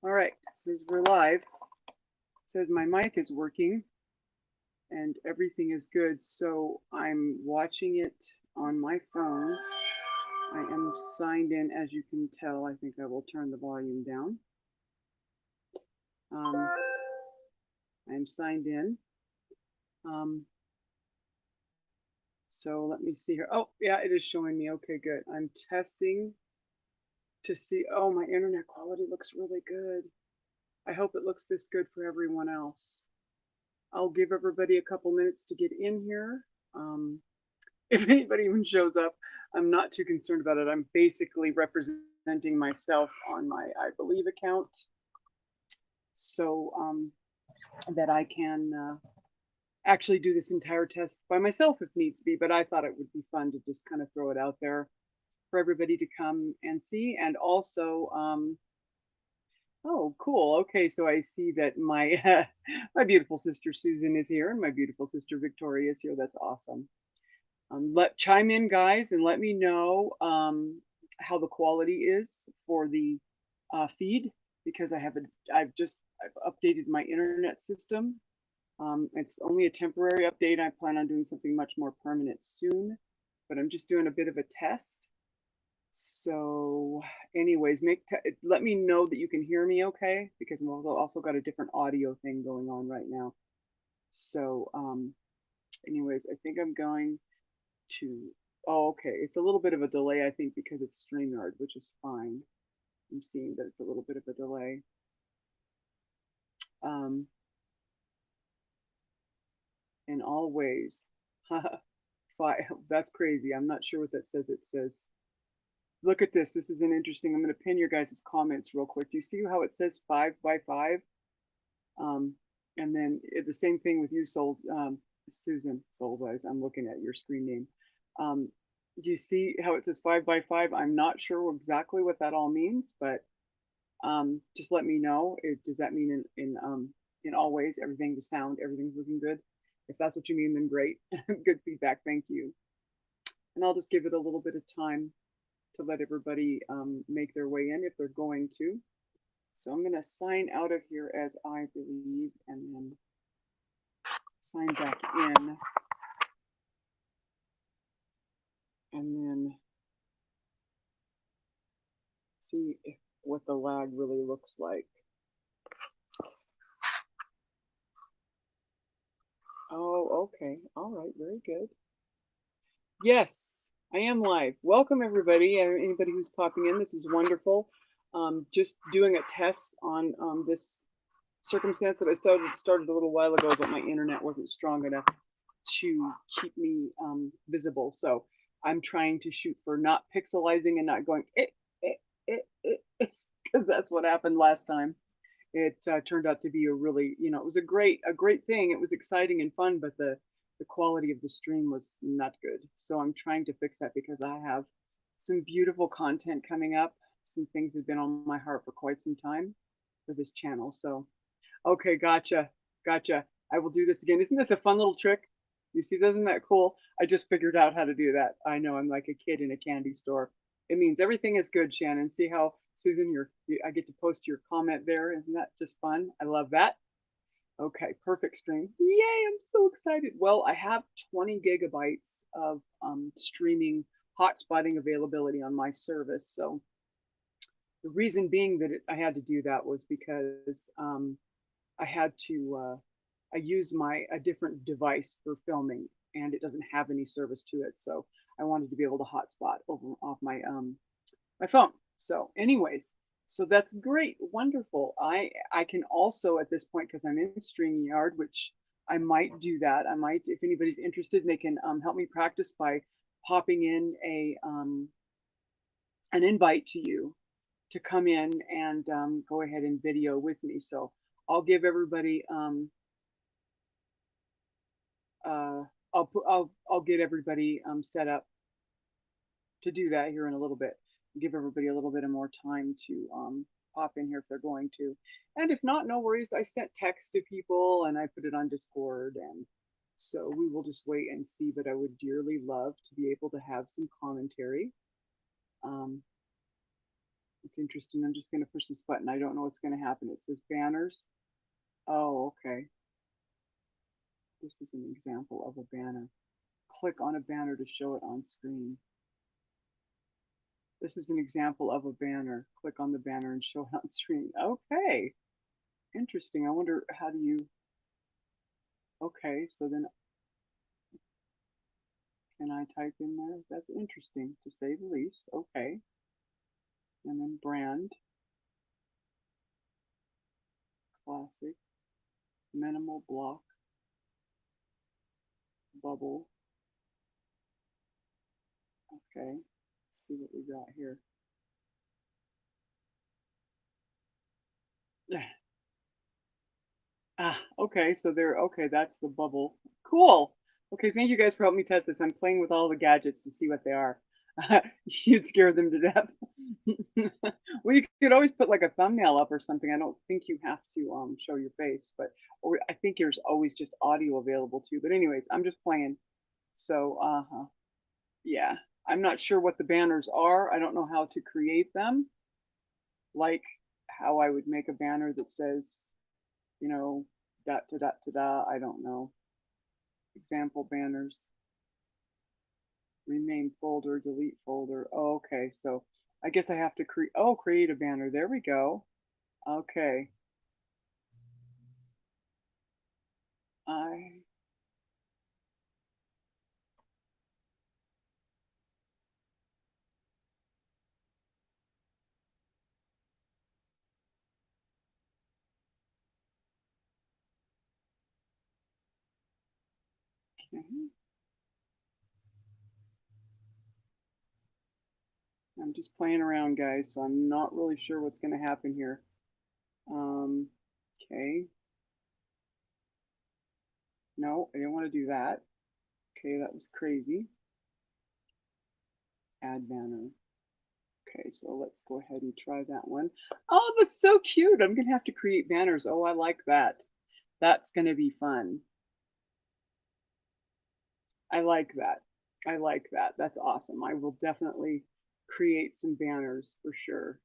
All right, it says we're live. It says my mic is working and everything is good. So I'm watching it on my phone. I am signed in, as you can tell. I think I will turn the volume down. Um, I'm signed in. Um, so let me see here. Oh, yeah, it is showing me. Okay, good. I'm testing to see. Oh, my internet quality looks really good. I hope it looks this good for everyone else. I'll give everybody a couple minutes to get in here. Um, if anybody even shows up, I'm not too concerned about it. I'm basically representing myself on my, I believe, account so that I can actually do this entire test by myself if needs be. But I thought it would be fun to just kind of throw it out there for everybody to come and see. And also, oh, cool. Okay, so I see that my my beautiful sister Susan is here and my beautiful sister Victoria is here. That's awesome. Let chime in, guys, and let me know how the quality is for the feed because I've updated my internet system. It's only a temporary update. I plan on doing something much more permanent soon, but I'm just doing a bit of a test. So, anyways, let me know that you can hear me okay because I've also got a different audio thing going on right now. So, anyways, I think I'm going to, oh, okay. It's a little bit of a delay, I think, because it's StreamYard, which is fine. I'm seeing that it's a little bit of a delay. Um, in all ways. That's crazy. I'm not sure what that says. It says, look at this. This is an interesting. I'm going to pin your guys' comments real quick. Do you see how it says 5 by 5? Um, and then the same thing with you, Susan Souls Eyes. I'm looking at your screen name. Um, do you see how it says 5 by 5? I'm not sure exactly what that all means, but just let me know. Does that mean in all ways, everything, the sound, everything's looking good? If that's what you mean, then great. Good feedback. Thank you. And I'll just give it a little bit of time to let everybody make their way in if they're going to. So I'm going to sign out of here as I believe and then sign back in and then see what the lag really looks like. Oh, okay. All right. Very good. Yes, I am live. Welcome, everybody. Anybody who's popping in, this is wonderful. Just doing a test on this circumstance that I started a little while ago, but my internet wasn't strong enough to keep me visible. So I'm trying to shoot for not pixelizing and not going because that's what happened last time. It turned out to be a really, it was a great thing. It was exciting and fun, but the quality of the stream was not good. So I'm trying to fix that because I have some beautiful content coming up. Some things have been on my heart for quite some time for this channel. So, okay, gotcha. I will do this again. Isn't this a fun little trick? You see, isn't that cool? I just figured out how to do that. I know I'm like a kid in a candy store. It means everything is good, Shannon. See how Susan, I get to post your comment there. Isn't that just fun? I love that. Okay, perfect stream. Yay, I'm so excited. Well, I have 20 gigabytes of streaming hotspotting availability on my service. So the reason being that I had to do that was because I had to I use a different device for filming, and it doesn't have any service to it. So I wanted to be able to hotspot over off my phone. So, anyways, so that's great, wonderful. I can also at this point because I'm in StreamYard, which I might do that. I might, if anybody's interested, they can help me practice by popping in a an invite to you to come in and go ahead and video with me. So I'll give everybody uh, I'll get everybody set up to do that here in a little bit. Give everybody a little bit of more time to pop in here if they're going to, and if not, no worries. I sent text to people and I put it on Discord, and so we will just wait and see. But I would dearly love to be able to have some commentary. Um, It's interesting. I'm just going to push this button. I don't know what's going to happen. It says banners. Oh, okay. This is an example of a banner. Click on a banner to show it on screen. This is an example of a banner. Click on the banner and show it on screen. Okay. Interesting. I wonder how do you, okay, so then can I type in there? That's interesting to say the least. Okay. And then brand, classic, minimal block, bubble. Okay. Let's see what we got here. Ah, okay, so there, okay, that's the bubble. Cool. Okay, thank you guys for helping me test this. I'm playing with all the gadgets to see what they are. You'd scare them to death. Well, you could always put like a thumbnail up or something. I don't think you have to show your face, but or I think there's always just audio available too. But anyways, I'm just playing. So, yeah, I'm not sure what the banners are. I don't know how to create them, like how I would make a banner that says, you know, dot to dot to da. I don't know. Example banners, rename folder, delete folder. Oh, okay, so I guess I have to create a banner. There we go. Okay. I okay. I'm just playing around, guys, so I'm not really sure what's going to happen here. Um, okay. No, I didn't want to do that. Okay, that was crazy. Add banner. Okay, so let's go ahead and try that one. Oh, that's so cute. I'm going to have to create banners. Oh, I like that. That's going to be fun. I like that. I like that. That's awesome. I will definitely create some banners for sure.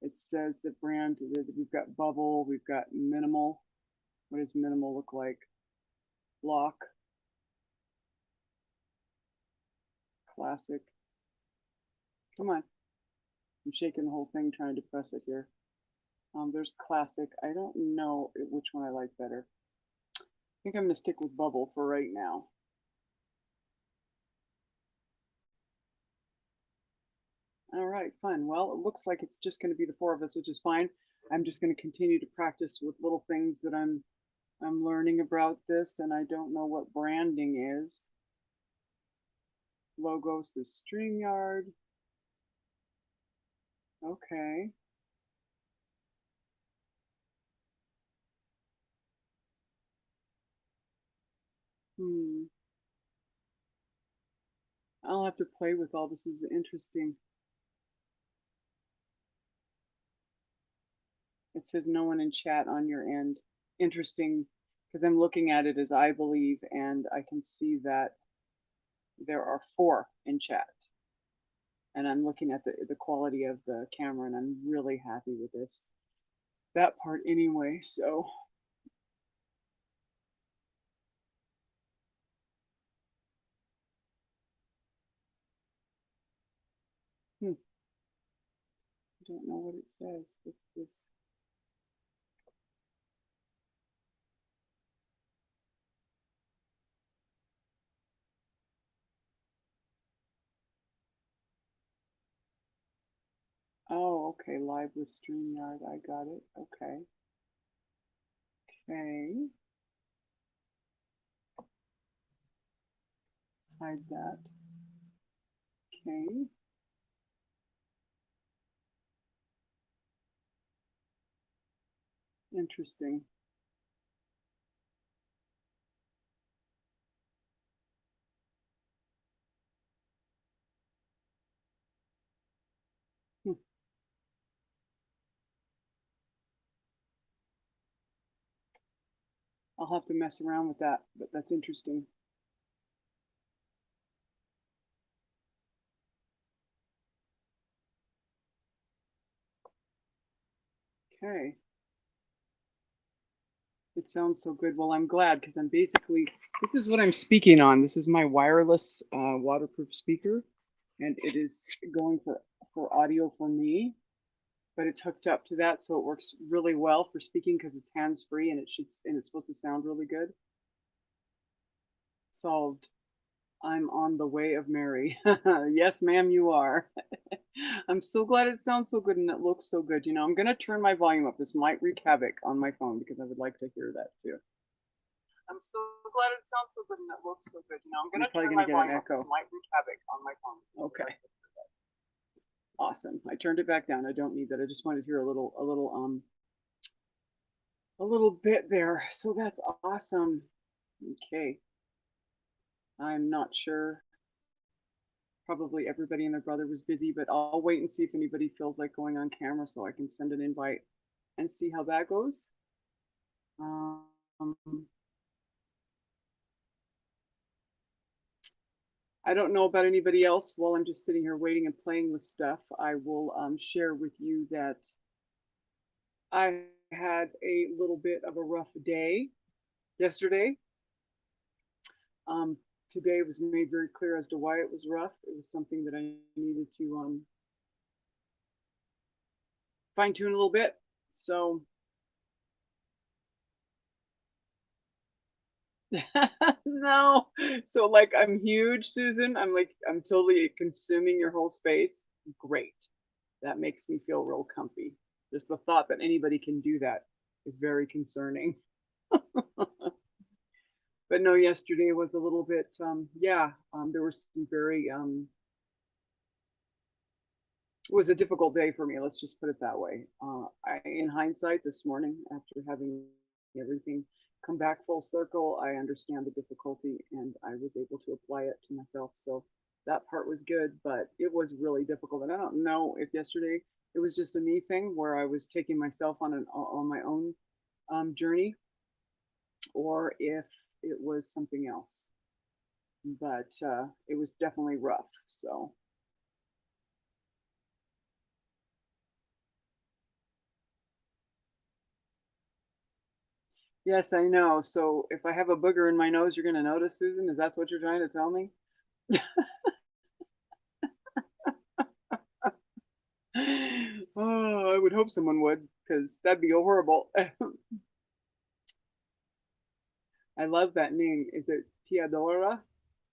It says the brand that we've got bubble, we've got minimal. What does minimal look like? Block, classic. Come on. I'm shaking the whole thing trying to press it here. There's classic. I don't know which one I like better. I think I'm going to stick with bubble for right now. All right, fun. Well, it looks like it's just going to be the four of us, which is fine. I'm just going to continue to practice with little things that I'm learning about this, and I don't know what branding is. Logos is StreamYard. Okay. Hmm. I'll have to play with all this. Is interesting. It says no one in chat on your end. Interesting, because I'm looking at it as I believe, and I can see that there are four in chat. And I'm looking at the quality of the camera, and I'm really happy with this. That part anyway, so I don't know what it says. What's this? Oh, okay, live with StreamYard. I got it. Okay. Okay. Hide that. Okay. Interesting. Hmm. I'll have to mess around with that, but that's interesting. Okay. It sounds so good. Well, I'm glad because I'm basically, this is what I'm speaking on. This is my wireless waterproof speaker, and it is going for audio for me, but it's hooked up to that, so it works really well for speaking because it's hands-free and it's supposed to sound really good. Solved. I'm on the way of Mary. Yes, ma'am, you are. I'm so glad it sounds so good and it looks so good. You know, I'm gonna turn my volume up. This might wreak havoc on my phone because I would like to hear that too. I'm so glad it sounds so good and it looks so good. You know, I'm gonna turn my volume up. This might wreak havoc on my phone. Okay. Awesome. I turned it back down. I don't need that. I just wanted to hear a little bit there. So that's awesome. Okay. I'm not sure. Probably everybody and their brother was busy, but I'll wait and see if anybody feels like going on camera so I can send an invite and see how that goes. Um, I don't know about anybody else. While I'm just sitting here waiting and playing with stuff, I will share with you that I had a little bit of a rough day yesterday. Um, Today was made very clear as to why it was rough. It was something that I needed to fine tune a little bit. So no. So like I'm huge, Susan. I'm totally consuming your whole space. Great. That makes me feel real comfy. Just the thought that anybody can do that is very concerning. But no, yesterday was a little bit yeah, there was some very it was a difficult day for me. Let's just put it that way. In hindsight, this morning, after having everything come back full circle, I understand the difficulty and I was able to apply it to myself. So that part was good, but it was really difficult. And I don't know if yesterday it was just a me thing where I was taking myself on my own journey, or if it was something else. But it was definitely rough. So yes, I know. So if I have a booger in my nose, you're going to notice, Susan? Is that what you're trying to tell me? Oh, I would hope someone would, because that'd be horrible. I love that name. Is it Theodora?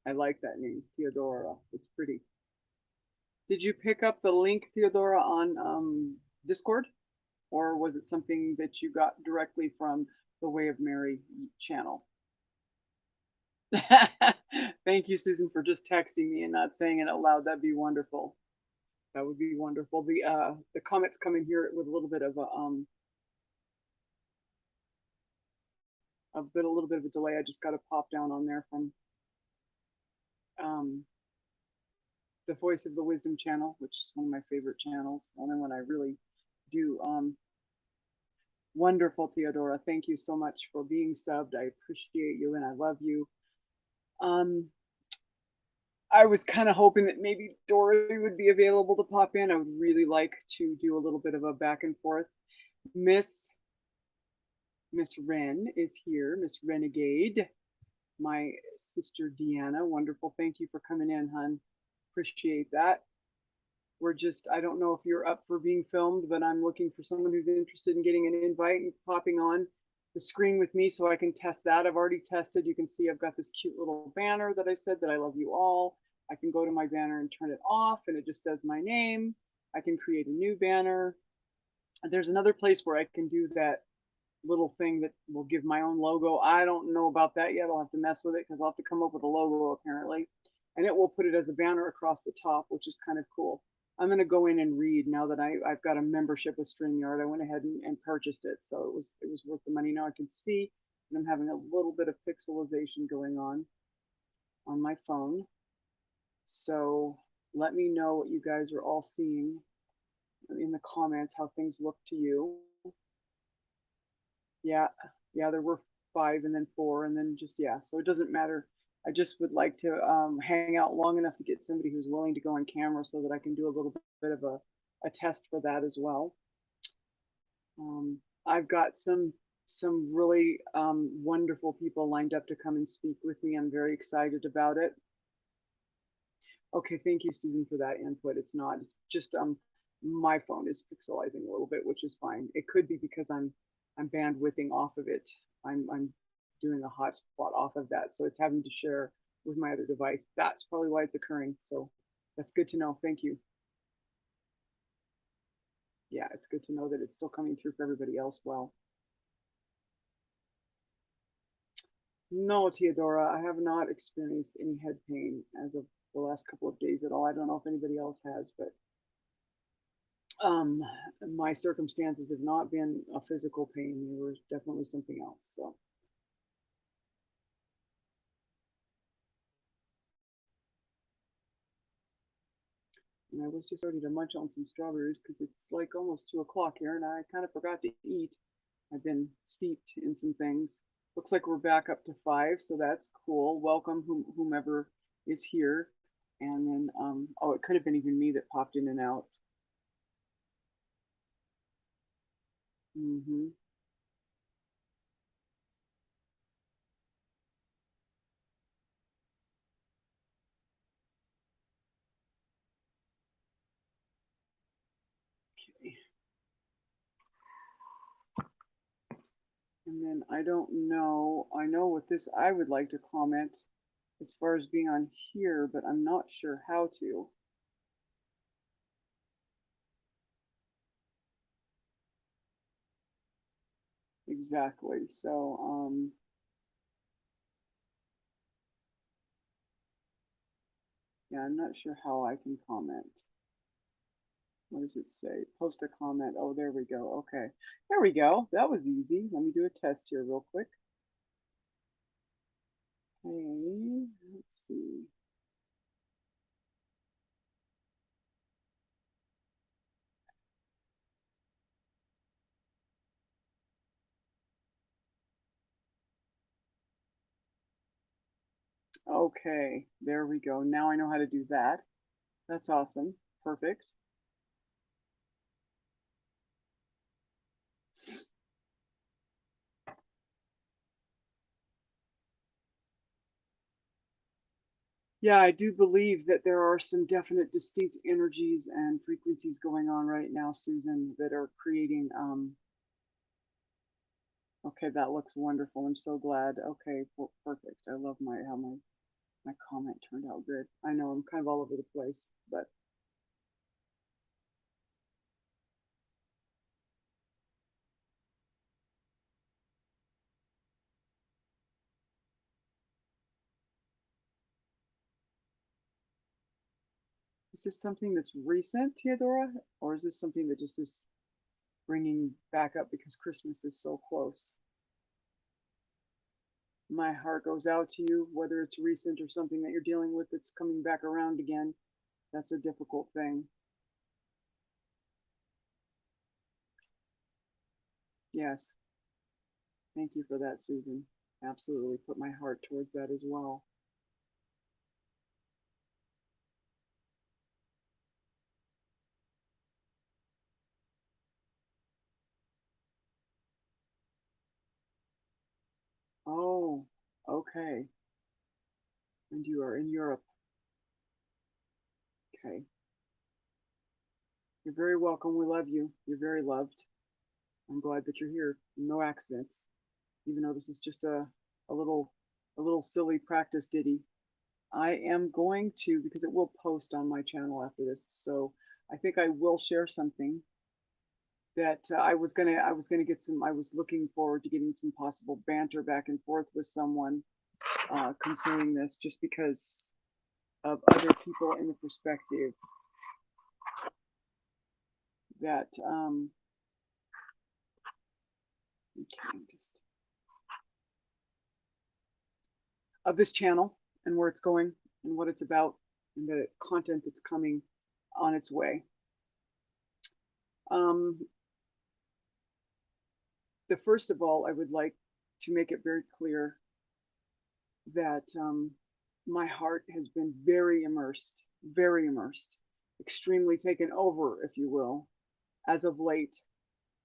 I like that name, Theodora. It's pretty. Did you pick up the link, Theodora, on Discord? Or was it something that you got directly from the Way of Mary channel? Thank you, Susan, for just texting me and not saying it out loud. That'd be wonderful. That would be wonderful. The comments come in here with a little bit of a little bit of a delay. I just got to pop down on there from um the Voice of the Wisdom channel, which is one of my favorite channels. The only one I really do. Wonderful, Theodora. Thank you so much for being subbed. I appreciate you and I love you. Um, I was kind of hoping that maybe Dory would be available to pop in. I would really like to do a little bit of a back and forth. Miss Miss Ren is here, Miss Renegade, my sister Deanna. Wonderful. Thank you for coming in, hon. Appreciate that. I don't know if you're up for being filmed, but I'm looking for someone who's interested in getting an invite and popping on the screen with me so I can test that. I've already tested. You can see I've got this cute little banner that I said that I love you all. I can go to my banner and turn it off and it just says my name. I can create a new banner. There's another place where I can do that little thing that will give my own logo. I don't know about that yet. I'll have to mess with it because I'll have to come up with a logo apparently. And it will put it as a banner across the top, which is kind of cool. I'm going to go in and read now that I've got a membership with StreamYard. I went ahead and purchased it. So it was worth the money. Now I can see, and I'm having a little bit of pixelization going on my phone. So let me know what you guys are all seeing in the comments, how things look to you. Yeah, yeah, there were five and then four and then just, yeah, so it doesn't matter. I just would like to hang out long enough to get somebody who's willing to go on camera so that I can do a little bit of a test for that as well. I've got some really wonderful people lined up to come and speak with me. I'm very excited about it. Okay, thank you, Susan, for that input. It's not. It's just my phone is pixelizing a little bit, which is fine. It could be because I'm bandwidthing off of it. I'm doing a hotspot off of that, so it's having to share with my other device. That's probably why it's occurring. So that's good to know. Thank you. Yeah, it's good to know that it's still coming through for everybody else well. No, Teodora, I have not experienced any head pain as of the last couple of days at all. I don't know if anybody else has, but um, my circumstances have not been a physical pain. They were definitely something else. So, and I was just ready to munch on some strawberries because it's like almost 2 o'clock here, and I kind of forgot to eat. I've been steeped in some things. Looks like we're back up to 5, so that's cool. Welcome, whomever is here. And then, oh, it could have been even me that popped in and out. Hmm. Okay. And then I don't know, I know with this I would like to comment as far as being on here, but I'm not sure how to. Exactly. So, yeah, I'm not sure how I can comment. What does it say? Post a comment. Oh, there we go. Okay. There we go. That was easy. Let me do a test here real quick. Okay, let's see. Okay, there we go. Now I know how to do that. That's awesome. Perfect. Yeah, I do believe that there are some definite distinct energies and frequencies going on right now, Susan, that are creating okay, that looks wonderful. I'm so glad. Okay, perfect. I love my how my comment turned out good. I know I'm kind of all over the place, but is this something that's recent, Theodora, or is this something that just is bringing back up because Christmas is so close? My heart goes out to you, whether it's recent or something that you're dealing with that's coming back around again. That's a difficult thing. Yes. Thank you for that, Susan. Absolutely. Put my heart towards that as well. Oh, okay. And you are in Europe. Okay. You're very welcome. We love you. You're very loved. I'm glad that you're here. No accidents. Even though this is just a little a little silly practice ditty. I am going to because it will post on my channel after this. So I think I will share something that I was gonna get some. I was looking forward to getting some possible banter back and forth with someone concerning this, just because of other people in the perspective that okay, just of this channel and where it's going and what it's about and the content that's coming on its way. Um, the first of all, I would like to make it very clear that my heart has been very immersed, extremely taken over, if you will, as of late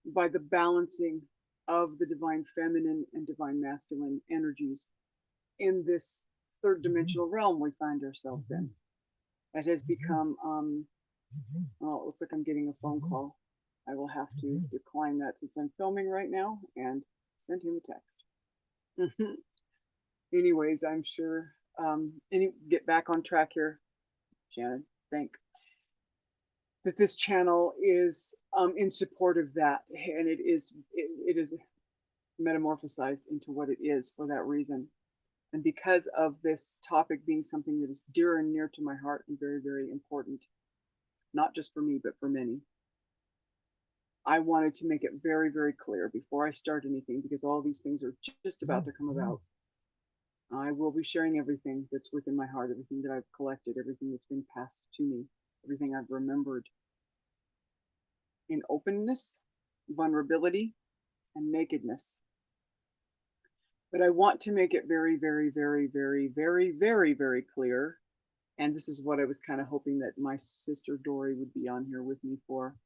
by the balancing of the divine feminine and divine masculine energies in this third dimensional realm we find ourselves in. It has become, oh, it looks like I'm getting a phone call. I will have to decline that since I'm filming right now and send him a text. Anyways, I'm sure, get back on track here, Shannon, think that this channel is in support of that, and it is metamorphosized into what it is for that reason. And because of this topic being something that is dear and near to my heart and very, very important, not just for me, but for many, I wanted to make it very, very clear before I start anything, because all these things are just about to come about. I will be sharing everything that's within my heart, everything that I've collected, everything that's been passed to me, everything I've remembered, in openness, vulnerability, and nakedness. But I want to make it very, very, very, very, very, very, very clear. And this is what I was kind of hoping that my sister Dory would be on here with me for.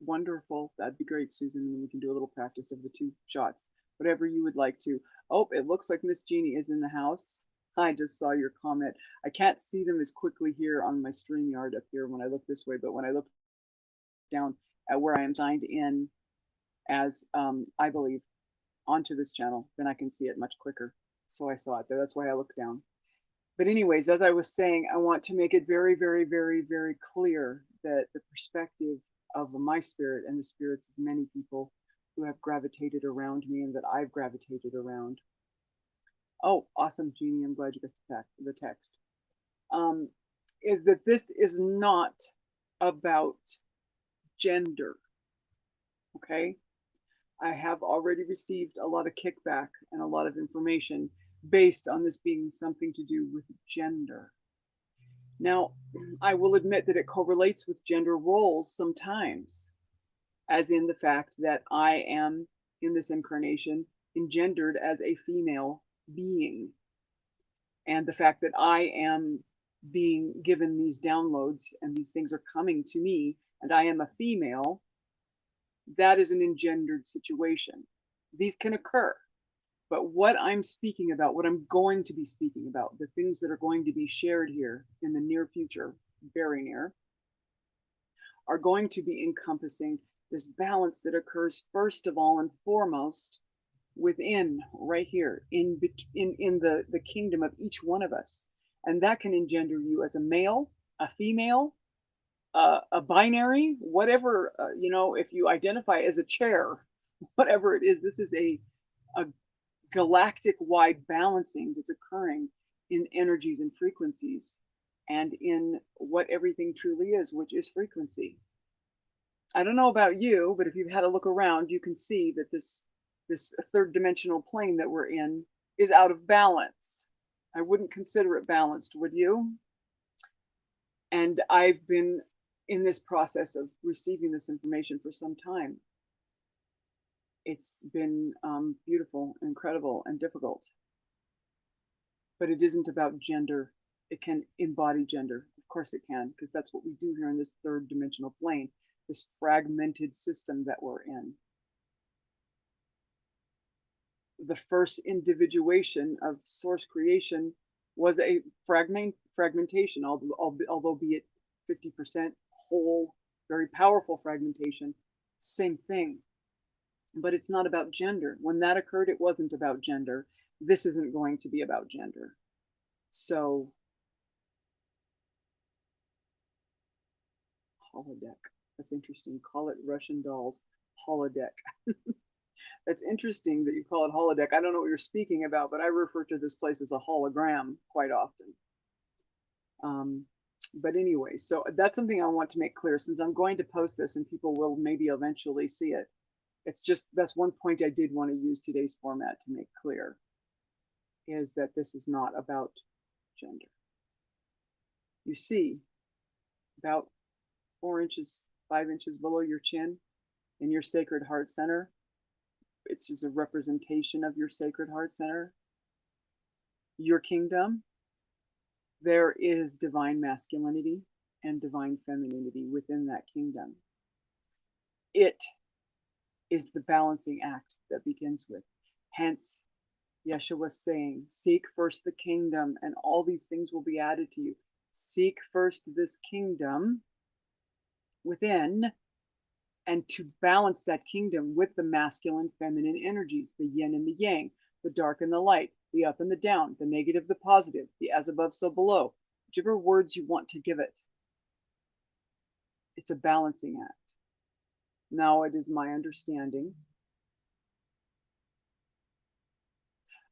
Wonderful. That'd be great, Susan. And we can do a little practice of the 2 shots, whatever you would like to. Oh, it looks like Miss Jeannie is in the house. I just saw your comment. I can't see them as quickly here on my StreamYard up here when I look this way, but when I look down at where I am signed in as, I believe, onto this channel, then I can see it much quicker. So I saw it there. That's why I looked down. But anyways, as I was saying, I want to make it very, very, very, very clear that the perspective of my spirit and the spirits of many people who have gravitated around me and that I've gravitated around. Oh, awesome, Jeannie. I'm glad you got the text. Is that this is not about gender. Okay. I have already received a lot of kickback and a lot of information based on this being something to do with gender. Now, I will admit that it correlates with gender roles sometimes, as in the fact that I am in this incarnation engendered as a female being. And the fact that I am being given these downloads and these things are coming to me and I am a female, that is an engendered situation. These can occur. But what I'm speaking about, what I'm going to be speaking about, the things that are going to be shared here in the near future, very near, are going to be encompassing this balance that occurs first of all and foremost within, right here, in the kingdom of each one of us. And that can engender you as a male, a female, a binary, whatever, if you identify as a chair, whatever it is, this is a galactic wide balancing that's occurring in energies and frequencies and in what everything truly is, which is frequency. I don't know about you, but if you've had a look around, you can see that this third dimensional plane that we're in is out of balance. I wouldn't consider it balanced, would you? And I've been in this process of receiving this information for some time. It's been beautiful, incredible, and difficult. But it isn't about gender. It can embody gender. Of course it can, because that's what we do here in this third dimensional plane, this fragmented system that we're in. The first individuation of source creation was a fragmentation, although be it 50% whole, very powerful fragmentation, same thing. But it's not about gender. When that occurred, it wasn't about gender. This isn't going to be about gender. So, holodeck. That's interesting. Call it Russian dolls holodeck. That's interesting that you call it holodeck. I don't know what you're speaking about, but I refer to this place as a hologram quite often. But anyway, so that's something I want to make clear, since I'm going to post this and people will maybe eventually see it. It's just, that's one point I did want to use today's format to make clear, is that this is not about gender. You see, about 4 inches, 5 inches below your chin in your sacred heart center, it's just a representation of your sacred heart center, your kingdom. There is divine masculinity and divine femininity within that kingdom. it is the balancing act that begins with. Hence, Yeshua saying, seek first the kingdom, and all these things will be added to you. Seek first this kingdom within, and to balance that kingdom with the masculine, feminine energies, the yin and the yang, the dark and the light, the up and the down, the negative, the positive, the as above, so below, whichever words you want to give it. It's a balancing act. Now it is my understanding.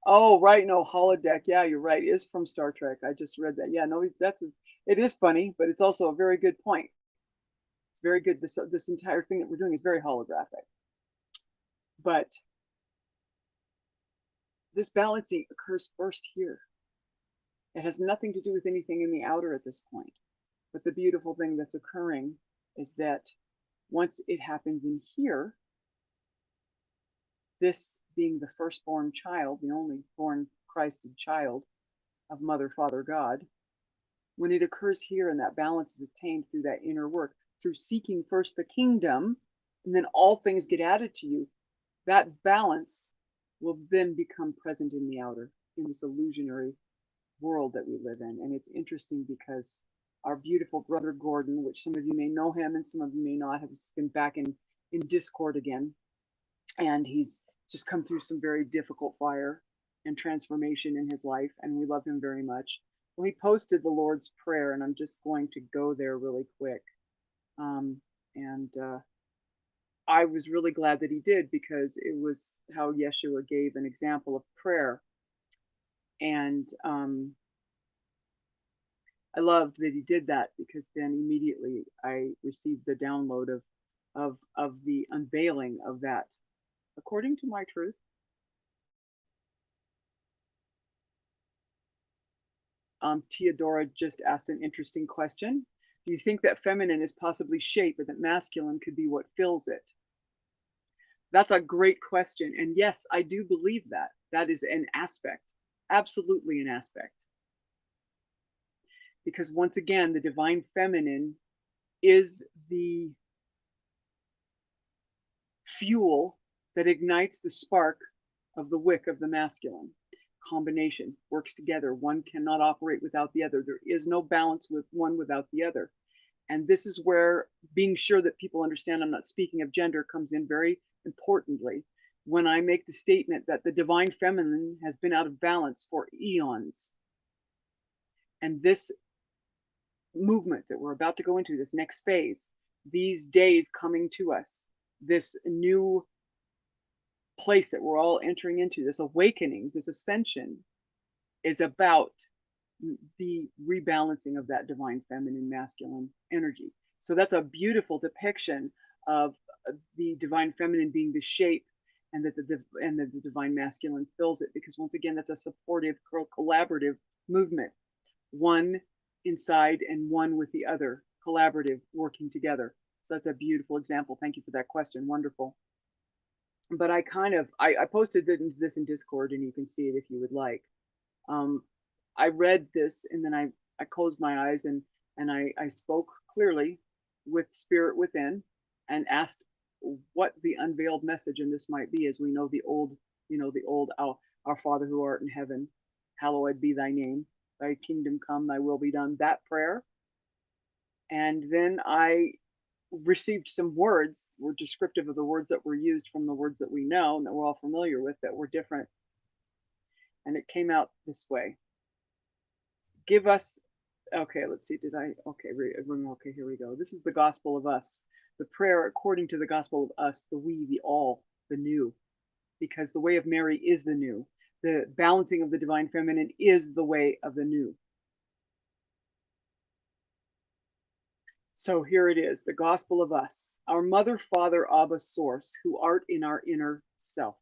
Oh, right. No, holodeck. Yeah, you're right. It is from Star Trek. I just read that. Yeah, no, it is funny, but it's also a very good point. It's very good. This entire thing that we're doing is very holographic. But this balancing occurs first here. It has nothing to do with anything in the outer at this point. But the beautiful thing that's occurring is that once it happens in here, this being the firstborn child, the only born Christed child of Mother, Father, God, when it occurs here and that balance is attained through that inner work, through seeking first the kingdom, and then all things get added to you, that balance will then become present in the outer, in this illusionary world that we live in. And it's interesting because our beautiful brother Gordon, which some of you may know him and some of you may not, has been back in Discord again. And he's just come through some very difficult fire and transformation in his life, and we love him very much. Well, he posted the Lord's Prayer, and I'm just going to go there really quick. I was really glad that he did, because it was how Yeshua gave an example of prayer. And I loved that he did that, because then immediately I received the download of the unveiling of that according to my truth. Theodora just asked an interesting question. Do you think that feminine is possibly shape, or that masculine could be what fills it? That's a great question. And yes, I do believe that. That is an aspect, absolutely an aspect. Because once again, the divine feminine is the fuel that ignites the spark of the wick of the masculine. Combination works together. One cannot operate without the other. There is no balance with one without the other. And this is where being sure that people understand I'm not speaking of gender comes in very importantly. When I make the statement that the divine feminine has been out of balance for eons, and this movement that we're about to go into, this next phase, these days coming to us, this new place that we're all entering into, this awakening, this ascension, is about the rebalancing of that divine feminine masculine energy. So that's a beautiful depiction of the divine feminine being the shape, and that the divine masculine fills it, because once again, that's a supportive, collaborative movement, one inside and one with the other, collaborative, working together. So that's a beautiful example. Thank you for that question. Wonderful. But I posted this in Discord, and you can see it if you would like. I read this, and then I closed my eyes, and I spoke clearly with spirit within, and asked what the unveiled message in this might be. As we know, the old our Father who art in heaven, hallowed be thy name, thy kingdom come, thy will be done, that prayer. And then I received some words were descriptive of the words that were used from the words that we know and that we're all familiar with, that were different. And it came out this way. Give us, okay, let's see, okay, here we go. This is the gospel of us. The prayer according to the gospel of us, the we, the all, the new. Because the way of Mary is the new. The balancing of the divine feminine is the way of the new. So here it is, the gospel of us. Our mother, father, Abba, source, who art in our inner self.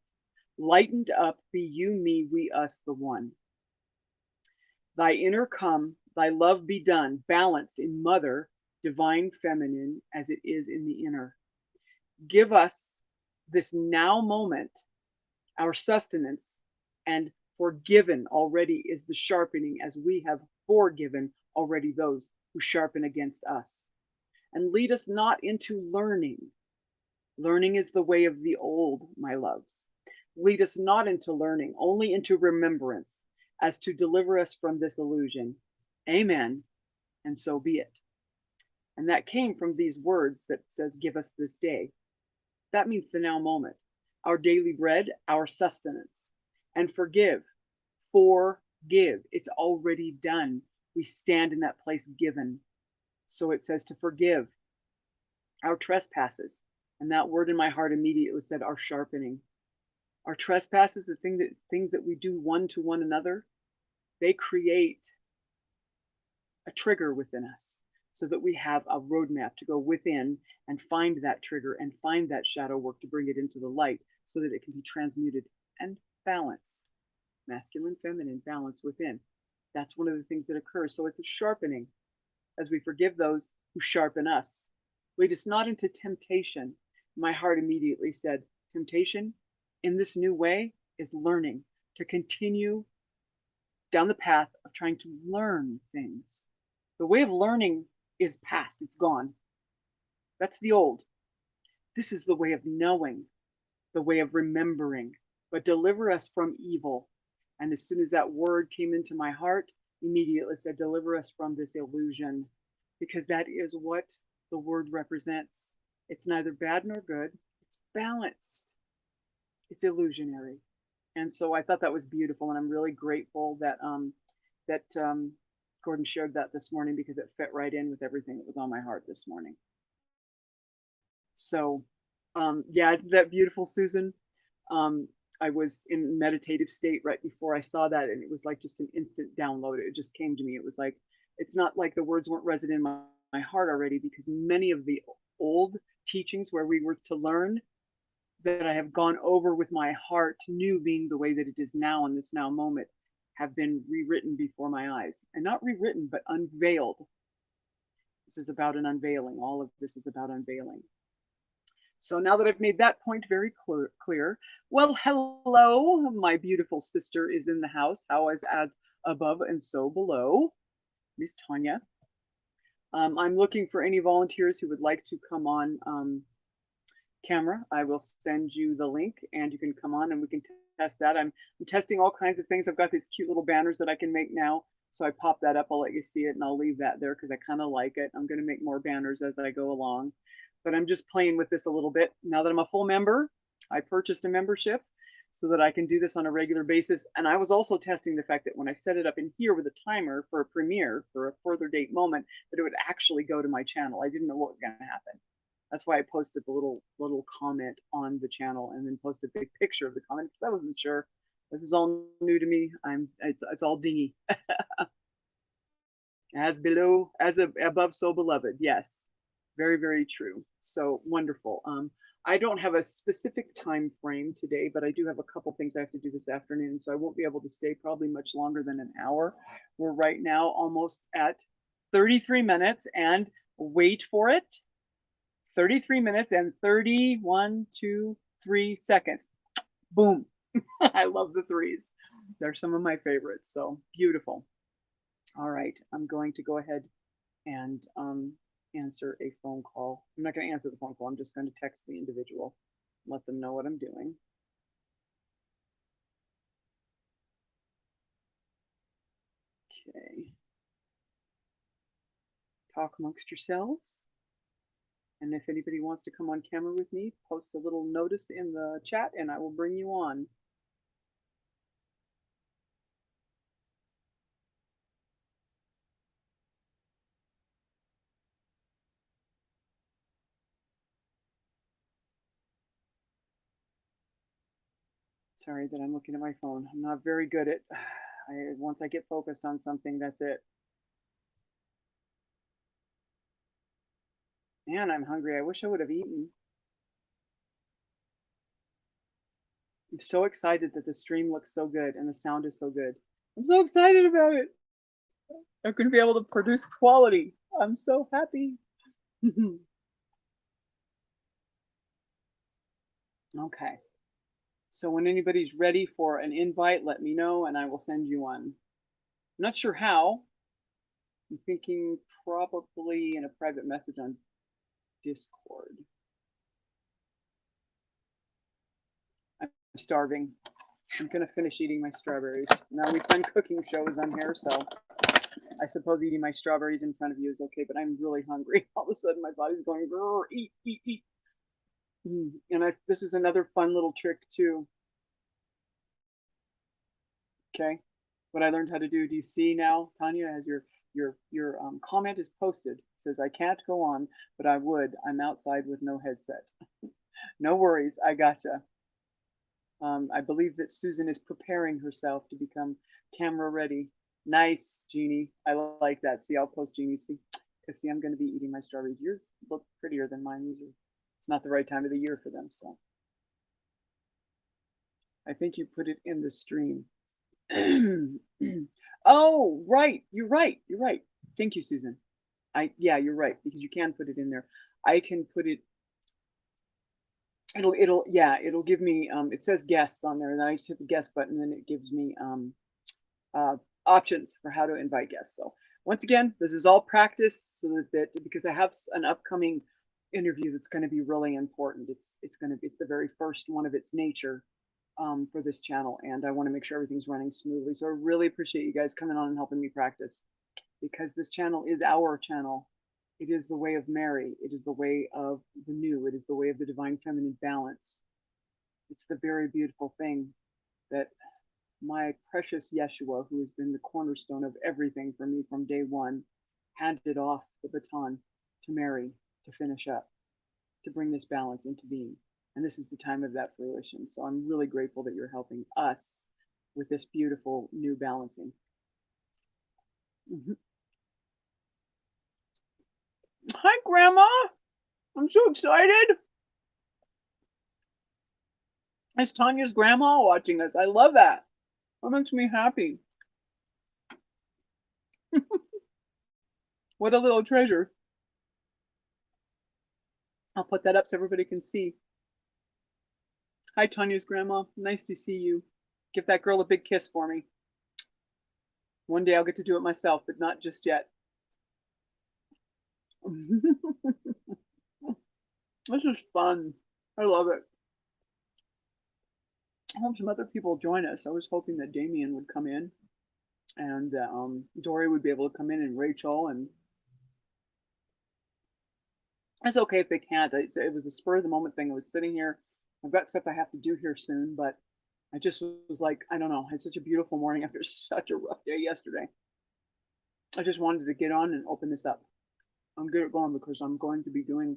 Lightened up, be you, me, we, us, the one. Thy inner come, thy love be done, balanced in mother, divine feminine, as it is in the inner. Give us this now moment, our sustenance, and forgiven already is the sharpening, as we have forgiven already those who sharpen against us. And lead us not into learning. Learning is the way of the old, my loves. Lead us not into learning, only into remembrance, as to deliver us from this illusion. Amen. And so be it. And that came from these words that says, give us this day. That means the now moment, our daily bread, our sustenance. And forgive, forgive. It's already done. We stand in that place given. So it says to forgive our trespasses. And that word in my heart immediately said, our sharpening. Our trespasses, the things that we do one to one another, they create a trigger within us so that we have a roadmap to go within and find that trigger and find that shadow work to bring it into the light so that it can be transmuted and balanced. Masculine, feminine, balance within. That's one of the things that occurs. So it's a sharpening as we forgive those who sharpen us. Lead us not into temptation. My heart immediately said, temptation in this new way is learning to continue down the path of trying to learn things. The way of learning is past, it's gone. That's the old. This is the way of knowing, the way of remembering, but deliver us from evil. And as soon as that word came into my heart, immediately said, deliver us from this illusion, because that is what the word represents. It's neither bad nor good, it's balanced, it's illusionary. And so I thought that was beautiful, and I'm really grateful that Gordon shared that this morning because it fit right in with everything that was on my heart this morning. So, yeah, isn't that beautiful, Susan? I was in meditative state right before I saw that, and it was like just an instant download. It just came to me. It was like, it's not like the words weren't resonant in my heart already, because many of the old teachings where we were to learn that I have gone over with my heart, new being the way that it is now in this now moment, have been rewritten before my eyes. And not rewritten, but unveiled. This is about an unveiling. All of this is about unveiling. So now that I've made that point very clear, well, hello, my beautiful sister is in the house. How is as above and so below, Miss Tanya. I'm looking for any volunteers who would like to come on camera. I will send you the link and you can come on and we can test that. I'm testing all kinds of things. I've got these cute little banners that I can make now. So I pop that up, I'll let you see it, and I'll leave that there because I kind of like it. I'm going to make more banners as I go along. But I'm just playing with this a little bit. Now that I'm a full member, I purchased a membership so that I can do this on a regular basis. And I was also testing the fact that when I set it up in here with a timer for a premiere, for a further date moment, that it would actually go to my channel. I didn't know what was going to happen. That's why I posted the little comment on the channel and then posted a big picture of the comment because I wasn't sure. This is all new to me. It's all dingy. As below, as above, so beloved. Yes, very, very true. So wonderful. I don't have a specific time frame today, but I do have a couple things I have to do this afternoon, so I won't be able to stay probably much longer than an hour. We're right now almost at 33 minutes, and wait for it, 33 minutes and 31, 2, 3 seconds. Boom. I love the threes. They're some of my favorites. So beautiful. All right. I'm going to go ahead and answer a phone call. I'm not going to answer the phone call. I'm just going to text the individual, let them know what I'm doing. Okay. Talk amongst yourselves. And if anybody wants to come on camera with me, post a little notice in the chat and I will bring you on. Sorry that I'm looking at my phone. I'm not very good at, once I get focused on something, that's it. Man, I'm hungry. I wish I would have eaten. I'm so excited that the stream looks so good and the sound is so good. I'm so excited about it. I'm going to be able to produce quality. I'm so happy. Okay. So when anybody's ready for an invite, let me know and I will send you one. I'm not sure how. I'm thinking probably in a private message on Discord. starving. I'm gonna finish eating my strawberries. Now we've done cooking shows on here, so I suppose eating my strawberries in front of you is okay, but I'm really hungry. All of a sudden my body's going, "Grr, eat, eat, eat." And this is another fun little trick too. Okay. What I learned how to do. Do you see now, Tanya, as your comment is posted? It says, I can't go on, but I would. I'm outside with no headset. No worries. I gotcha. I believe that Susan is preparing herself to become camera ready. Nice, Jeannie. I like that. See, I'll post Jeannie. See, because see, I'm going to be eating my strawberries. Yours look prettier than mine. It's not the right time of the year for them. So I think you put it in the stream. Oh, right. You're right. You're right. Thank you, Susan. Yeah, you're right, because you can put it in there. I can put it. It'll give me. It says guests on there, and then I just hit the guest button, and it gives me uh, options for how to invite guests. So once again, this is all practice, so that because I have an upcoming interview that's going to be really important. It's the very first one of its nature for this channel, and I want to make sure everything's running smoothly. So I really appreciate you guys coming on and helping me practice, because this channel is our channel. It is the way of Mary. It is the way of the new. It is the way of the divine feminine balance. It's the very beautiful thing that my precious Yeshua, who has been the cornerstone of everything for me from day one, handed off the baton to Mary to finish up, to bring this balance into being. And this is the time of that fruition. So I'm really grateful that you're helping us with this beautiful new balancing. Hi, Grandma. I'm so excited. It's Tanya's grandma watching us. I love that. That makes me happy. What a little treasure. I'll put that up so everybody can see. Hi, Tanya's grandma. Nice to see you. Give that girl a big kiss for me. One day I'll get to do it myself, but not just yet. This is fun. I love it. I hope some other people join us. I was hoping that Damien would come in, and Dory would be able to come in, and Rachel, and it's okay if they can't. It was a spur of the moment thing. I was sitting here. I've got stuff I have to do here soon, but I just was like, I don't know. I had such a beautiful morning after such a rough day yesterday. I just wanted to get on and open this up. I'm good at going because I'm going to be doing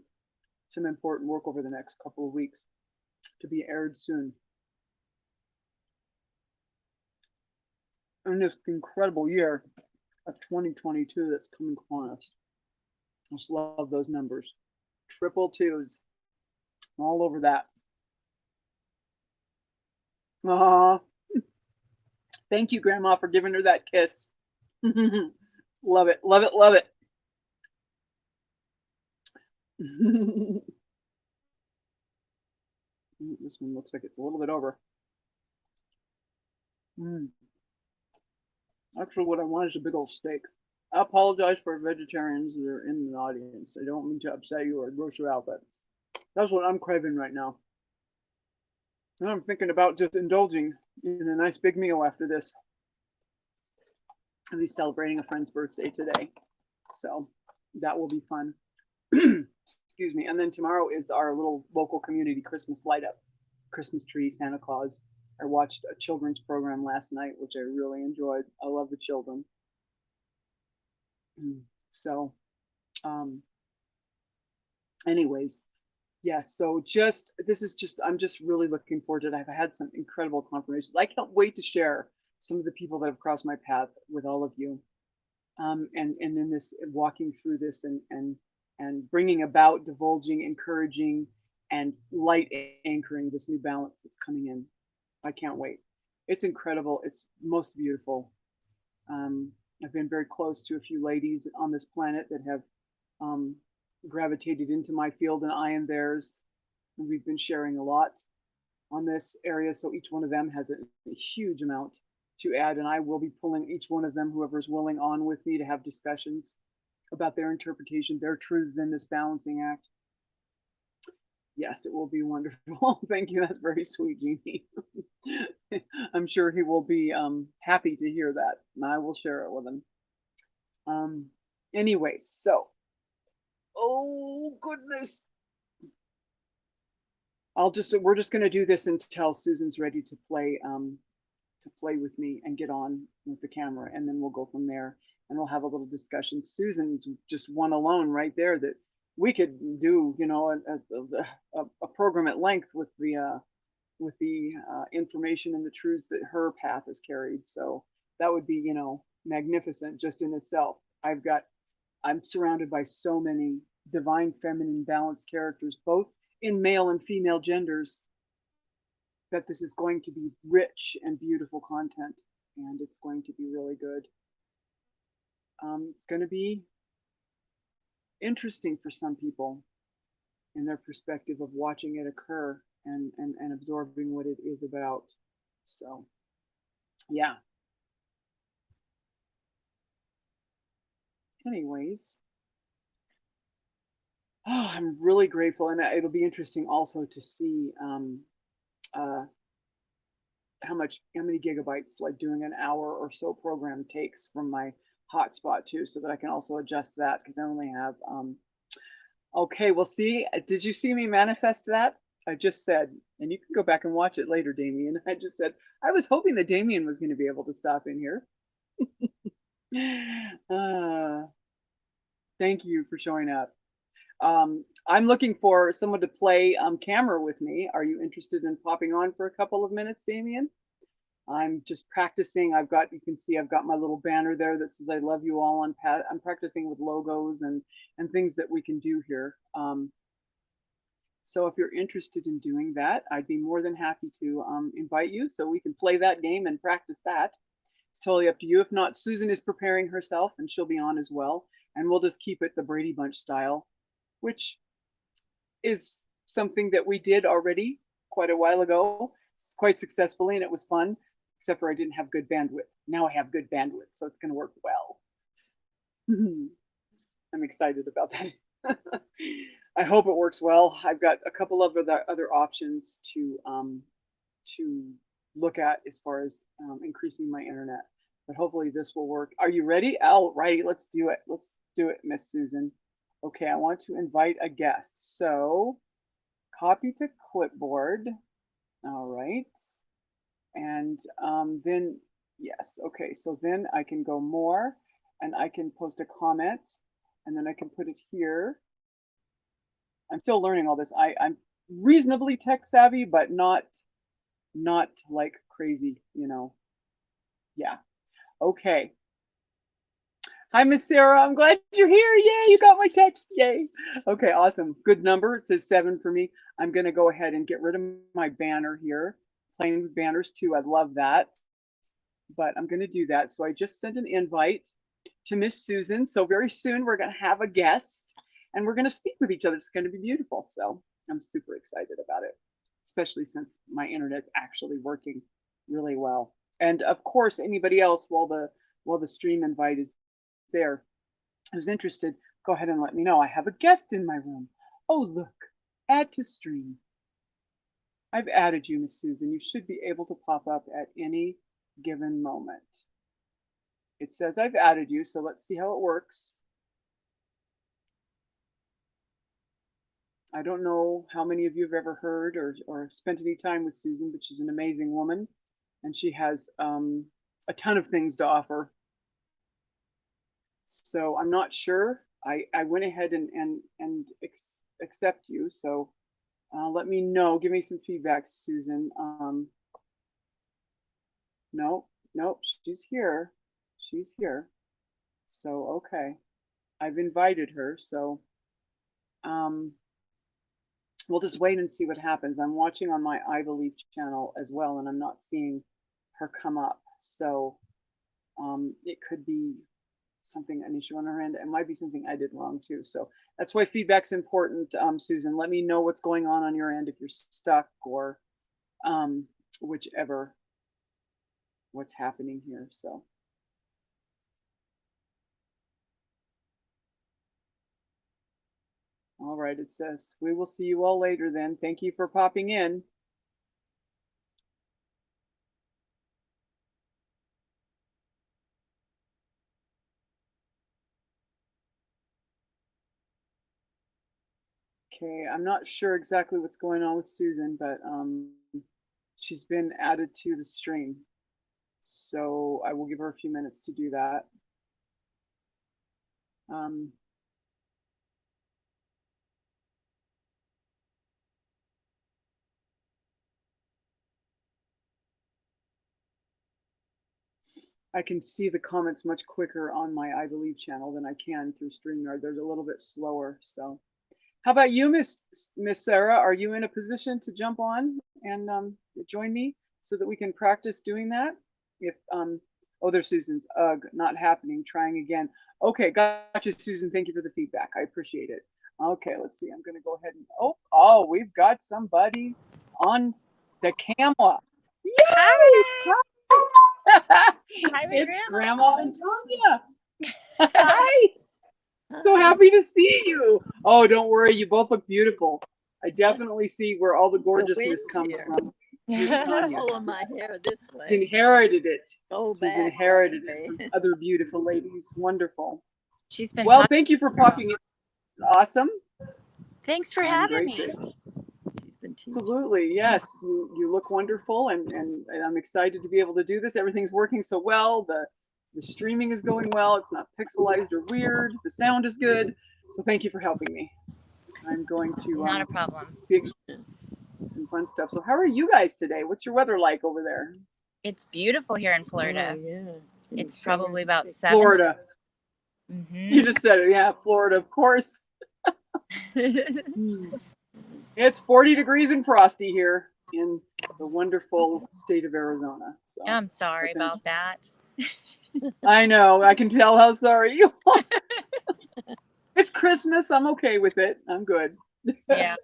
some important work over the next couple of weeks to be aired soon. In this incredible year of 2022 that's coming upon us. I just love those numbers. Triple twos. All over that. Thank you, Grandma, for giving her that kiss. Love it, love it, love it. This one looks like it's a little bit over. Actually, what I want is a big old steak. I apologize for vegetarians that are in the audience. I don't mean to upset you or gross you out, but that's what I'm craving right now. And I'm thinking about just indulging in a nice big meal after this. I'll be celebrating a friend's birthday today, so that will be fun. Excuse me. And then tomorrow is our little local community Christmas light up, Christmas tree, Santa Claus. I watched a children's program last night, which I really enjoyed. I love the children. So, anyways, yes. So I'm just really looking forward to it. I've had some incredible confirmations. I can't wait to share some of the people that have crossed my path with all of you. And in this walking through this and bringing about, divulging, encouraging, and light anchoring this new balance that's coming in. I can't wait. It's incredible. It's most beautiful. I've been very close to a few ladies on this planet that have gravitated into my field, and I am theirs. And we've been sharing a lot on this area, so each one of them has a huge amount to add, and I will be pulling each one of them, whoever's willing, on with me to have discussions about their interpretation, their truths in this balancing act. Yes, it will be wonderful. Thank you. That's very sweet, Jeannie. I'm sure he will be happy to hear that, and I will share it with him. Um, anyway, so oh goodness, we're just gonna do this until Susan's ready to play with me and get on with the camera, and then we'll go from there and we'll have a little discussion. Susan's just one alone right there that we could do, you know, a program at length with the information and the truths that her path has carried. So that would be, you know, magnificent just in itself. I'm surrounded by so many divine feminine balanced characters, both in male and female genders, that this is going to be rich and beautiful content, and it's going to be really good. It's going to be interesting for some people in their perspective of watching it occur and absorbing what it is about. So, yeah. Anyways, I'm really grateful, and it'll be interesting also to see uh, how many gigabytes like doing an hour or so program takes from my hotspot too, so that I can also adjust that because I only have okay, well, see, did you see me manifest that? I just said, and you can go back and watch it later, Damien. I just said, I was hoping that Damien was going to be able to stop in here. uh, thank you for showing up. I'm looking for someone to play camera with me. Are you interested in popping on for a couple of minutes, Damien? I'm just practicing. You can see I've got my little banner there that says I love you all. I'm practicing with logos and things that we can do here. So if you're interested in doing that, I'd be more than happy to invite you so we can play that game and practice that. It's totally up to you. If not, Susan is preparing herself and she'll be on as well. And we'll just keep it the Brady Bunch style, which is something that we did already quite a while ago, quite successfully, and it was fun, except for I didn't have good bandwidth. Now I have good bandwidth, so it's going to work well. I'm excited about that. I hope it works well. I've got a couple of other options to look at as far as increasing my internet, but hopefully this will work. Are you ready? All righty, let's do it. Let's do it, Miss Susan. Okay, I want to invite a guest. So copy to clipboard. All right. And then, yes, okay. So then I can go more and I can post a comment and then I can put it here. I'm still learning all this. I'm reasonably tech savvy, but not like crazy, you know. Yeah. Okay. Hi, Miss Sarah. I'm glad you're here. Yay, you got my text. Yay. Okay, awesome. Good number. It says 7 for me. I'm going to go ahead and get rid of my banner here. Playing with banners too. I love that. But I'm going to do that. So I just sent an invite to Miss Susan. So very soon we're going to have a guest and we're going to speak with each other. It's going to be beautiful. So I'm super excited about it, especially since my internet's actually working really well. And of course, anybody else while the stream invite is there who's interested, go ahead and let me know. I have a guest in my room. Oh, look, add to stream. I've added you, Miss Susan. You should be able to pop up at any given moment. It says I've added you, so let's see how it works. I don't know how many of you have ever heard or spent any time with Susan, but she's an amazing woman and she has a ton of things to offer. So I'm not sure. I went ahead and accept you. So let me know. Give me some feedback, Susan. No, no, she's here. She's here. So okay, I've invited her. So we'll just wait and see what happens. I'm watching on my I Believe channel as well, and I'm not seeing her come up. So it could be something, an issue on her end. It might be something I did wrong too. So that's why feedback's important, Susan. Let me know what's going on your end if you're stuck or whichever, what's happening here. So. All right, it says, we will see you all later then. Thank you for popping in. Okay, I'm not sure exactly what's going on with Susan, but she's been added to the stream. So I will give her a few minutes to do that. I can see the comments much quicker on my I Believe channel than I can through StreamYard. They're a little bit slower. So how about you, Miss Sarah? Are you in a position to jump on and join me so that we can practice doing that? If oh, there's Susan's. Ugh, not happening. Trying again. Okay, gotcha, Susan. Thank you for the feedback. I appreciate it. Okay, let's see. I'm going to go ahead and oh, we've got somebody on the camera. Yay! Hi. Hi, It's Grandma. Grandma and Tanya. Hi. So happy to see you. Oh, don't worry. You both look beautiful. I definitely see where all the gorgeousness comes from. Pulling my hair this way. She's inherited it. Go She's back, inherited baby. it from other beautiful ladies. Wonderful. She's been Well, thank you for popping in. It's awesome. Thanks for having me. She's been teaching. Absolutely, yes. You look wonderful, and I'm excited to be able to do this. Everything's working so well. The streaming is going well. It's not pixelized or weird. The sound is good. So thank you for helping me. I'm going to Not a problem. Some fun stuff. So how are you guys today? What's your weather like over there? It's beautiful here in Florida. Oh, yeah. It's probably about 7. Florida. Mm-hmm. You just said it. Yeah, Florida, of course. It's 40 degrees and frosty here in the wonderful state of Arizona. So I'm sorry about that. I know. I can tell how sorry you are. It's Christmas. I'm okay with it. I'm good. Yeah.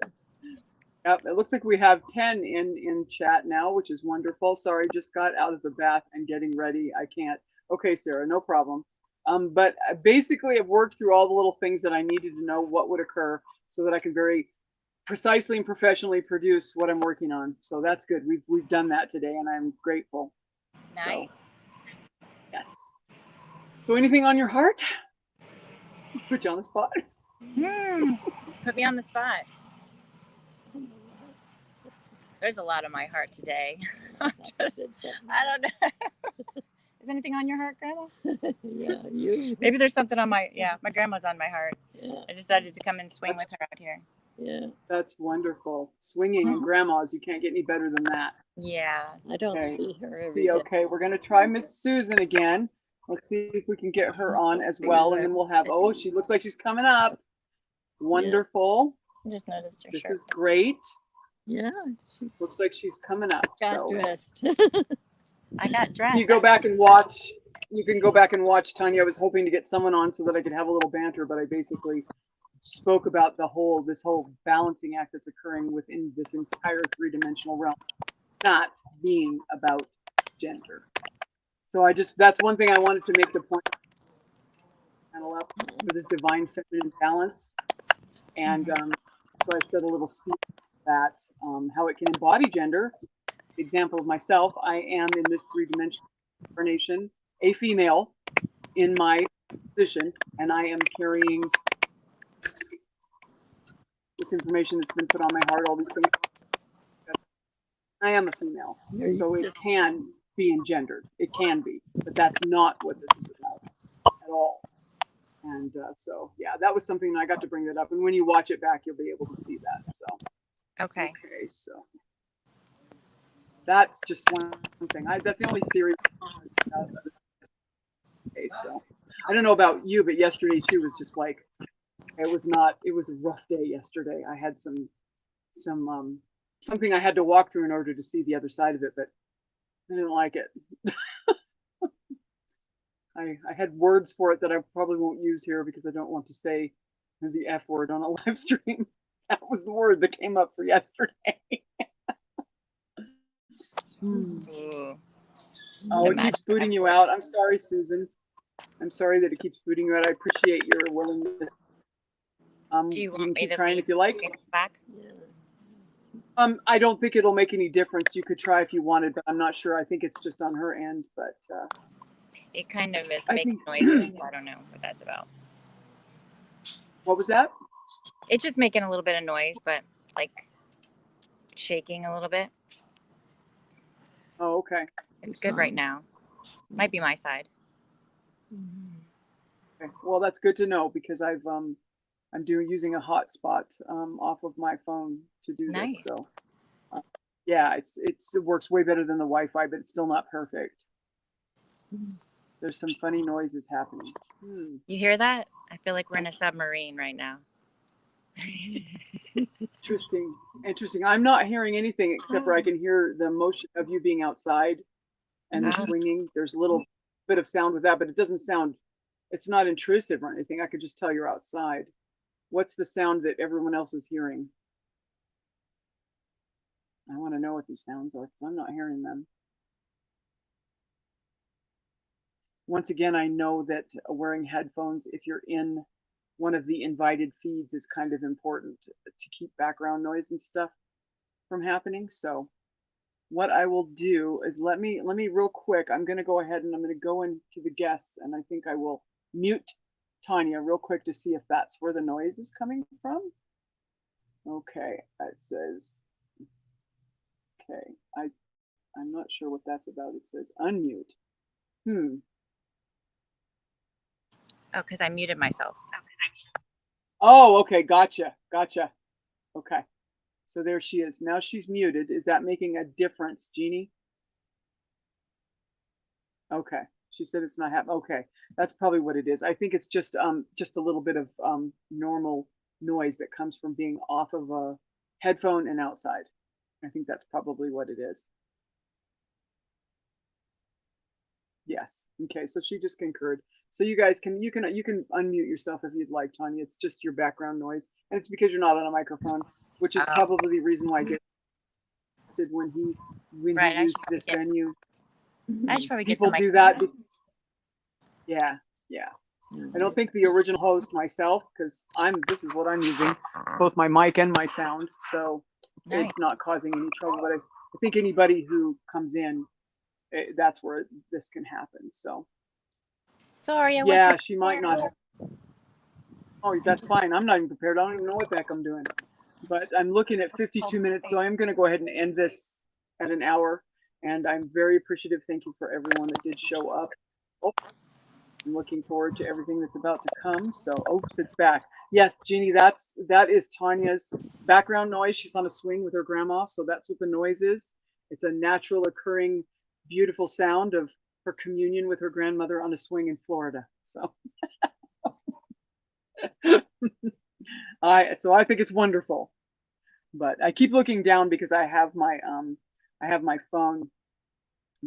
Yep. It looks like we have 10 in chat now, which is wonderful. Sorry, just got out of the bath and getting ready. I can't. Okay, Sarah, no problem. But basically, I've worked through all the little things that I needed to know what would occur so that I can very precisely and professionally produce what I'm working on. So that's good. We've done that today, and I'm grateful. Nice. So, yes. So anything on your heart? Put you on the spot. Put me on the spot. There's a lot on my heart today. I don't know. Is anything on your heart, Grandma? Yeah, you. Maybe there's something on my grandma's on my heart. Yeah. I decided to come and swing with her out here. Yeah. That's wonderful. Swinging and grandmas, you can't get any better than that. Yeah. I don't see her every day. day. Okay, we're going to try Miss Susan again. Let's see if we can get her on as well, and then we'll have, oh, she looks like she's coming up. Wonderful. I just noticed her This shirt. is great. Yeah. Looks like she's coming up. Got so. dressed. I got dressed. You go back and watch. You can go back and watch, Tanya. I was hoping to get someone on so that I could have a little banter, but I basically spoke about this whole balancing act that's occurring within this entire three-dimensional realm, not being about gender. So that's one thing I wanted to make the point for this divine feminine balance. And so I said a little speech that how it can embody gender. Example of myself, I am in this three-dimensional incarnation, a female in my position, and I am carrying this information that's been put on my heart, all these things. I am a female, so it can be engendered. It can be, but that's not what this is about at all. And so, yeah, that was something that I got to bring that up. And when you watch it back, you'll be able to see that. So, okay, so that's just one thing. That's the only series. Okay, so I don't know about you, but yesterday too was just like it was a rough day yesterday. I had something I had to walk through in order to see the other side of it, but I didn't like it. I had words for it that I probably won't use here because I don't want to say the F word on a live stream. That was the word that came up for yesterday. Oh, it keeps booting you out. I'm sorry, Susan. I'm sorry that it keeps booting you out. I appreciate your willingness. Do you You can want me keep to trying leave if you so like. you can come back? Yeah. I don't think it'll make any difference. You could try if you wanted, but I'm not sure. I think it's just on her end, but It kind of is I making think, noises. I don't know what that's about. what was that? It's just making a little bit of noise, but like shaking a little bit. Oh, okay. It's good right now. Might be my side. Mhm. Okay. Well, that's good to know because I'm using a hotspot off of my phone to do this. Nice. So yeah, it works way better than the Wi-Fi, but it's still not perfect. There's some funny noises happening. You hear that? I feel like we're in a submarine right now. Interesting. Interesting. I'm not hearing anything except for I can hear the motion of you being outside and the Oh. swinging. There's a little bit of sound with that, but it doesn't sound, it's not intrusive or anything. I could just tell you're outside. What's the sound that everyone else is hearing? I want to know what these sounds are because I'm not hearing them. Once again, I know that wearing headphones, if you're in one of the invited feeds, is kind of important to keep background noise and stuff from happening. So what I will do is let me real quick, I'm going to go ahead and I'm going to go into the guests, and I think I will mute Tanya real quick to see if that's where the noise is coming from. Okay, it says, okay, I'm not sure what that's about. It says unmute. Oh, because I muted myself. Oh, okay, gotcha. Okay, so there she is. Now she's muted. Is that making a difference, Jeannie? Okay, she said it's not happening. Okay, that's probably what it is. I think it's just a little bit of normal noise that comes from being off of a headphone and outside. I think that's probably what it is. Yes. Okay, so she just concurred. So you guys can you can unmute yourself if you'd like, Tanya. It's just your background noise, and it's because you're not on a microphone, which is Oh. probably the reason why I get when he Right, I used should probably this get- venue. I should probably get People some do microphone. that. Yeah. I don't think the original host myself, because this is what I'm using, both my mic and my sound, so Nice. it's not causing any trouble. But I think anybody who comes in, that's where this can happen. So Sorry, I yeah, wasn't she might not have. Oh, that's fine. I'm not even prepared. I don't even know what the heck I'm doing. But I'm looking at 52 minutes, so I am going to go ahead and end this at an hour. And I'm very appreciative. Thank you for everyone that did show up. Oh, I'm looking forward to everything that's about to come. So, oops, it's back. Yes, Jeannie, that is Tanya's background noise. She's on a swing with her grandma, so that's what the noise is. It's a natural occurring, beautiful sound of her communion with her grandmother on a swing in Florida. So, I think it's wonderful. But I keep looking down because I have my phone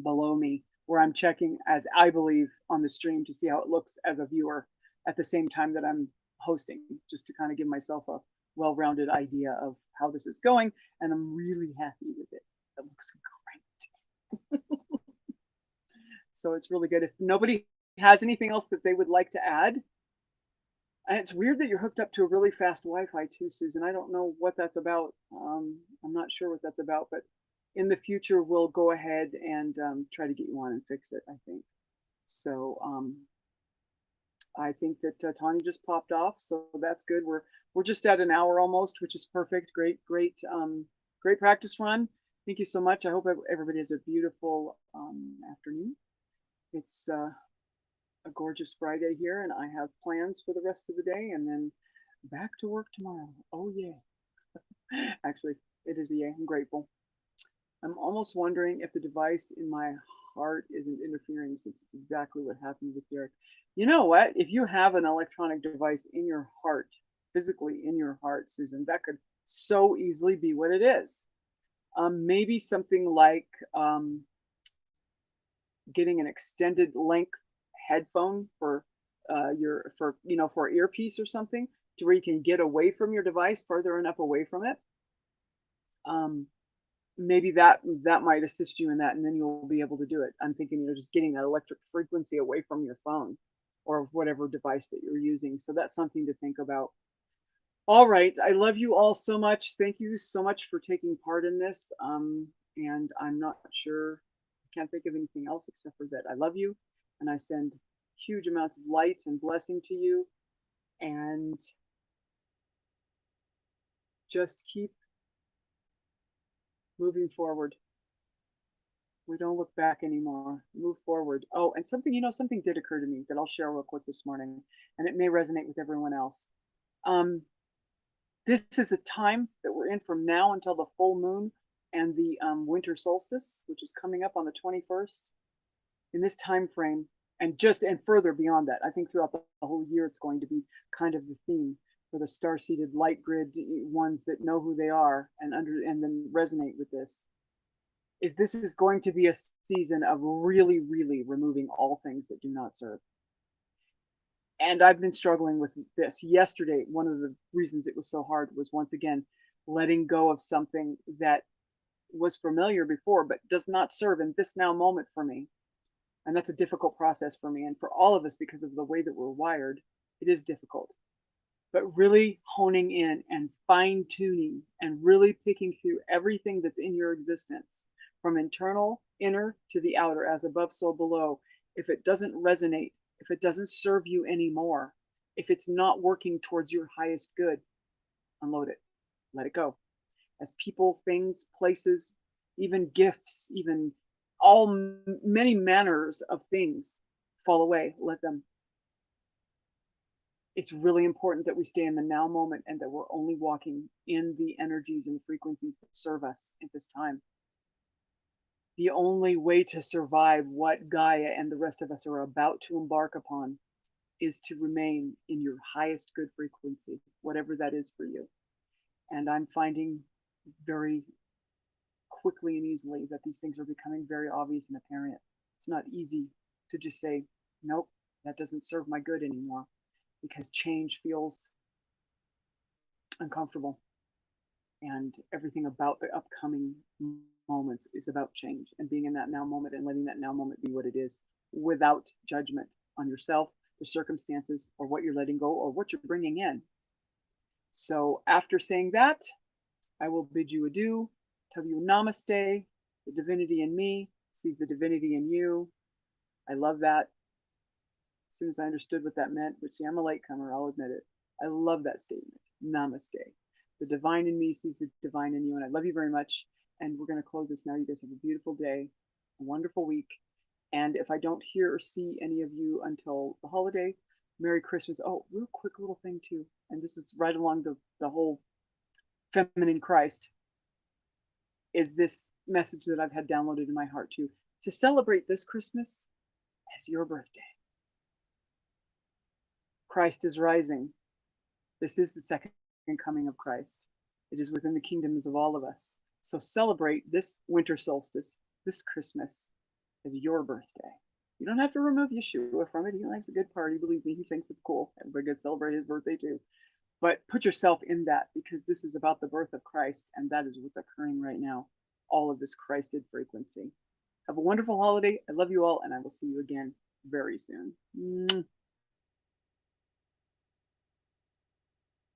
below me where I'm checking, as I believe, on the stream to see how it looks as a viewer at the same time that I'm hosting, just to kind of give myself a well-rounded idea of how this is going. And I'm really happy with it. It looks great. So it's really good. If nobody has anything else that they would like to add, and it's weird that you're hooked up to a really fast Wi-Fi too, Susan. I don't know what that's about. I'm not sure what that's about, but in the future, we'll go ahead and try to get you on and fix it, I think. So I think that Tanya just popped off, so that's good. We're just at an hour almost, which is perfect. Great practice run. Thank you so much. I hope everybody has a beautiful afternoon. It's a gorgeous Friday here, and I have plans for the rest of the day, and then back to work tomorrow. Oh yeah. Actually, it is a yay. I'm grateful. I'm almost wondering if the device in my heart isn't interfering, since it's exactly what happened with Derek. You know what? If you have an electronic device in your heart, physically in your heart, Susan, that could so easily be what it is. Maybe something like getting an extended length headphone for for earpiece or something, to where you can get away from your device, further enough away from it. Maybe that might assist you in that, and then you'll be able to do it. I'm thinking, just getting that electric frequency away from your phone or whatever device that you're using. So that's something to think about. All right. I love you all so much. Thank you so much for taking part in this. And I'm not sure, I can't think of anything else except for that I love you and I send huge amounts of light and blessing to you. And just keep moving forward. We don't look back anymore. Move forward. Oh, and something, something did occur to me that I'll share real quick this morning, and it may resonate with everyone else. This is a time that we're in from now until the full moon and the winter solstice, which is coming up on the 21st. In this time frame, and further beyond that, I think throughout the whole year, it's going to be kind of the theme for the star-seeded light grid ones that know who they are and then resonate with this. This is going to be a season of really, really removing all things that do not serve. And I've been struggling with this. Yesterday, one of the reasons it was so hard was once again letting go of something that was familiar before but does not serve in this now moment for me. And that's a difficult process for me and for all of us because of the way that we're wired. It is difficult. But really honing in and fine tuning and really picking through everything that's in your existence, from internal, inner to the outer, as above, so below. If it doesn't resonate, if it doesn't serve you anymore, if it's not working towards your highest good, unload it, let it go. As people, things, places, even gifts, even many manners of things fall away, let them. It's really important that we stay in the now moment and that we're only walking in the energies and the frequencies that serve us at this time. The only way to survive what Gaia and the rest of us are about to embark upon is to remain in your highest good frequency, whatever that is for you. And I'm finding very quickly and easily that these things are becoming very obvious and apparent. It's not easy to just say, nope, that doesn't serve my good anymore, because change feels uncomfortable. And everything about the upcoming moments is about change and being in that now moment and letting that now moment be what it is without judgment on yourself, the circumstances, or what you're letting go or what you're bringing in. So after saying that, I will bid you adieu, tell you namaste. The divinity in me sees the divinity in you. I love that. As soon as I understood what that meant, which, see, I'm a latecomer, I'll admit it. I love that statement. Namaste. The divine in me sees the divine in you, and I love you very much. And we're going to close this now. You guys have a beautiful day, a wonderful week. And if I don't hear or see any of you until the holiday, Merry Christmas. Oh, real quick little thing too. And this is right along the whole feminine Christ, is this message that I've had downloaded in my heart too. To celebrate this Christmas as your birthday. Christ is rising. This is the second coming of Christ. It is within the kingdoms of all of us. So celebrate this winter solstice, this Christmas, as your birthday. You don't have to remove Yeshua from it. He likes a good party. Believe me, he thinks it's cool. Everybody gets to celebrate his birthday too. But put yourself in that, because this is about the birth of Christ, and that is what's occurring right now. All of this Christed frequency. Have a wonderful holiday. I love you all, and I will see you again very soon.